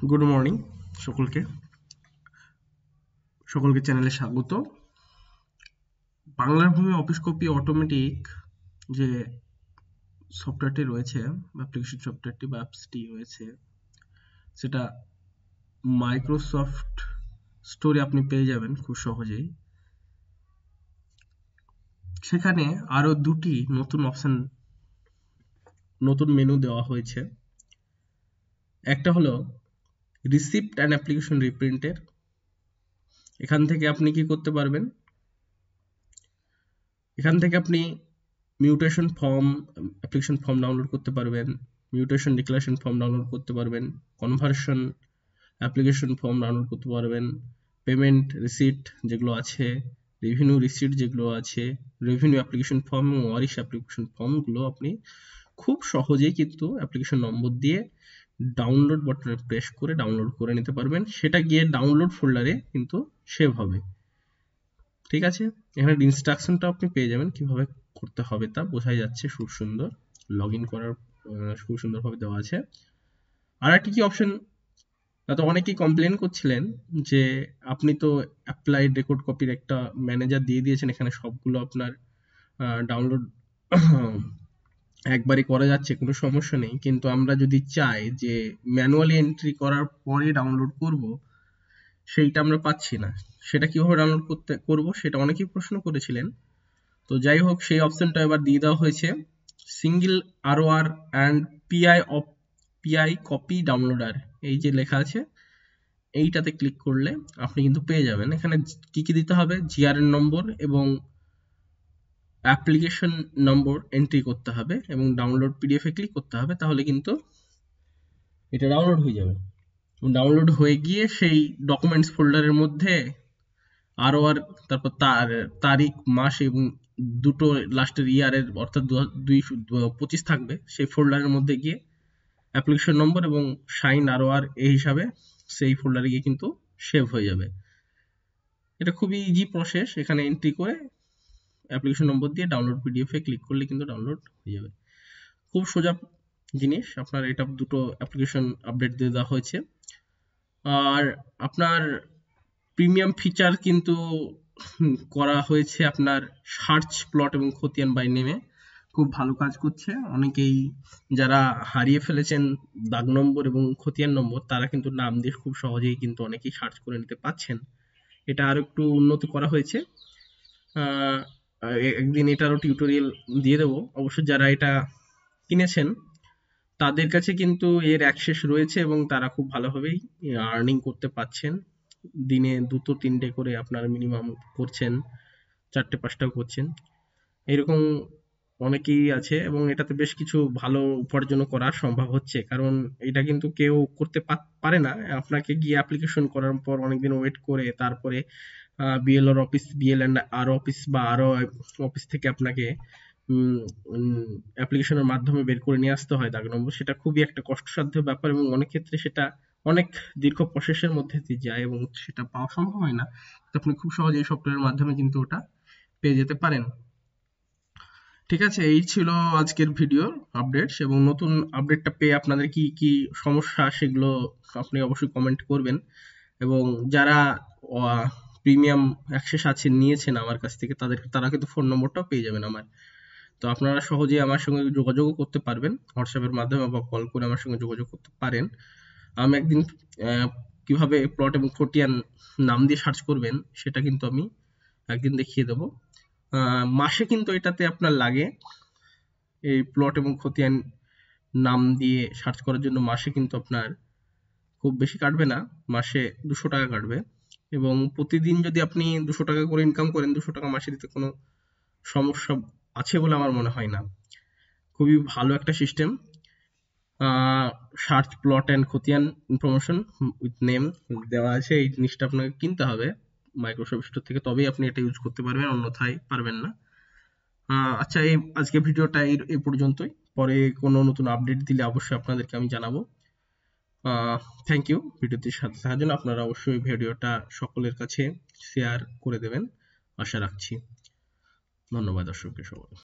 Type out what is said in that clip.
Good morning সকলকে সকলকে চ্যানেলে স্বাগত। বাংলার ভূমি অফিস কপি অটোমেটিক যে সফটওয়্যারটি রয়েছে, অ্যাপ্লিকেশন সফটওয়্যারটি বা অ্যাপসটি রয়েছে, সেটা মাইক্রোসফট স্টোরে আপনি পেয়ে যাবেন খুব সহজেই। সেখানে আরো দুটি নতুন অপশন, নতুন মেনু দেওয়া হয়েছে। একটা হলো রিসিপ্ট অ্যান্ড অ্যাপ্লিকেশন রিপ্রিন্টের। এখান থেকে আপনি কি করতে পারবেন, এখান থেকে আপনি mutation form, application form download করতে পারবেন, মিউটেশন ডিক্লারেশন ফর্ম ডাউনলোড করতে পারবেন, কনভার্সন অ্যাপ্লিকেশন ফর্ম ডাউনলোড করতে পারবেন, পেমেন্ট রিসিট যেগুলো আছে, রেভিনিউ রিসিট যেগুলো আছে, রেভিনিউ অ্যাপ্লিকেশন ফর্ম এবং ওয়ারিশ অ্যাপ্লিকেশন ফর্মগুলো আপনি খুব সহজেই কিন্তু অ্যাপ্লিকেশন নম্বর দিয়ে ডাউনলোড বাটনে প্রেস করে ডাউনলোড করে নিতে পারবেন। সেটা গিয়ে ডাউনলোড ফোল্ডারে কিন্তু সেভ হবে। ঠিক আছে, এখানে ইনস্ট্রাকশনটা আপনি পেয়ে যাবেন কিভাবে করতে হবে, তা বোঝাই যাচ্ছে খুব সুন্দর। লগ ইন করার খুব সুন্দরভাবে দেওয়া আছে। আর একটা কি অপশন, তো অনেকেই কমপ্লেন করছিলেন যে আপনি তো অ্যাপ্লাইড রেকর্ড কপির একটা ম্যানেজার দিয়ে দিয়েছেন, এখানে সবগুলো আপনার ডাউনলোড একবারই করা যাচ্ছে, কোনো সমস্যা নেই। কিন্তু আমরা যদি চাই যে ম্যানুয়ালি এন্ট্রি করার পরে ডাউনলোড করব, সেইটা আমরা পাচ্ছি না। সেটা কিভাবে ডাউনলোড করব সেটা অনেকেই প্রশ্ন করেছিলেন। তো যাই হোক, সেই অপশনটা এবার দিয়ে দেওয়া হয়েছে। Single ROR and PI copy downloader, এই যে লেখা আছে, এইটাতে ক্লিক করলে আপনি কিন্তু পেয়ে যাবেন। এখানে কি কি দিতে হবে, জিআরএন নম্বর এবং অ্যাপ্লিকেশন নম্বর এন্ট্রি করতে হবে এবং ডাউনলোড পিডিএফ এ ক্লিক করতে হবে, তাহলে কিন্তু এটা ডাউনলোড হয়ে যাবে। ডাউনলোড হয়ে গিয়ে সেই ডকুমেন্টস ফোল্ডারের মধ্যে ROR, তারপর তারিখ, মাস এবং দুটো লাস্টের ইয়ারের অর্থাৎ 2025 থাকবে। সেই ফোল্ডারের মধ্যে গিয়ে অ্যাপ্লিকেশন নম্বর এবং সাইন ROR এই হিসাবে সেই ফোল্ডারে গিয়ে কিন্তু সেভ হয়ে যাবে। এটা খুবই ইজি প্রসেস। এখানে এন্ট্রি করে অ্যাপ্লিকেশন নম্বর দিয়ে ডাউনলোড পিডিএফ এ ক্লিক করলে কিন্তু ডাউনলোড হয়ে যাবে। খুব সোজা জিনিস। আপনার এটা দুটো অ্যাপ্লিকেশন আপডেট দিয়ে দেওয়া হয়েছে। আর আপনার প্রিমিয়াম ফিচার কিন্তু করা হয়েছে আপনার সার্চ প্লট এবং খতিয়ান বাই নেমে, খুব ভালো কাজ করছে। অনেকেই যারা হারিয়ে ফেলেছেন দাগ নম্বর এবং খতিয়ান নম্বর, তারা কিন্তু নাম দিয়ে খুব সহজেই কিন্তু অনেকেই সার্চ করে নিতে পাচ্ছেন। এটা আরো একটু উন্নত করা হয়েছে। একদিন এটারও টিউটোরিয়াল দিয়ে দেবো। অবশ্য যারা এটা কিনেছেন তাদের কাছে কিন্তু এর অ্যাক্সেস রয়েছে এবং তারা খুব ভালোভাবেই আর্নিং করতে পারছেন। দিনে 2-3টে করে আপনারা মিনিমাম করছেন, 4টে-5টাও করছেন, এরকম অনেকেই আছে এবং এটাতে বেশ কিছু ভালো উপার্জন করা সম্ভব হচ্ছে। কারণ এটা কিন্তু কেউ করতে পারে না। আপনাকে গিয়ে অ্যাপ্লিকেশন করার পর অনেকদিন ওয়েট করে তারপরে বিএলআর অফিস, বিএলআর অফিস বা আরো অফিস থেকে আপনাকে অ্যাপ্লিকেশনের মাধ্যমে বের করে নিয়ে আসতে হয় দাগ নম্বর। সেটা খুবই একটা কষ্টসাধ্য ব্যাপার এবং অনেক ক্ষেত্রে সেটা অনেক দীর্ঘ প্রসেসের মধ্যে দিয়ে যায় এবং সেটা পাওয়া সম্ভব হয় না। আপনি খুব সহজে এই সফটওয়্যারের মাধ্যমে কিন্তু ওটা পেয়ে যেতে পারেন। ঠিক আছে, এই ছিল আজকের ভিডিওর আপডেটস। এবং নতুন আপডেটটা পেয়ে আপনাদের কি কি সমস্যা সেগুলো আপনি অবশ্যই কমেন্ট করবেন। এবং যারা প্রিমিয়াম অ্যাক্সেস আছে নিয়েছেন আমার কাছ থেকে, তারা কিন্তু ফোন নম্বরটাও পেয়ে যাবেন আমার। তো আপনারা সহজেই আমার সঙ্গে যোগাযোগও করতে পারবেন হোয়াটসঅ্যাপের মাধ্যমে বা কল করে আমার সঙ্গে যোগাযোগ করতে পারেন। আমি একদিন কিভাবে প্লট এবং খতিয়ান নাম দিয়ে সার্চ করবেন সেটা কিন্তু আমি একদিন দেখিয়ে দেবো। মাসে কিন্তু এটাতে আপনার লাগে, এই প্লট এবং খতিয়ান নাম দিয়ে সার্চ করার জন্য মাসে কিন্তু আপনার খুব বেশি কাটবে না, মাসে 200 টাকা কাটবে। এবং প্রতিদিন যদি আপনি 200 টাকা করে ইনকাম করেন, 200 টাকা মাসে দিতে কোনো সমস্যা আছে বলে আমার মনে হয় না। খুবই ভালো একটা সিস্টেম। সার্চ প্লট অ্যান্ড খতিয়ান ইনফরমেশন উইথ নেম দেওয়া আছে। এই জিনিসটা আপনাকে কিনতে হবে মাইক্রোসফট স্টোর থেকে, তবেই আপনি এটা ইউজ করতে পারবেন, অন্যথায় পারবেন না। আচ্ছা, এই আজকে ভিডিওটা এই পর্যন্তই। পরে কোনো নতুন আপডেট দিলে অবশ্যই আপনাদেরকে আমি জানাবো। থ্যাংক ইউ ভিডিওটির সাথে থাকার জন্য। আপনারা অবশ্যই ভিডিওটা সকলের কাছে শেয়ার করে দেবেন আশা রাখছি। ধন্যবাদ দর্শককে সবাই।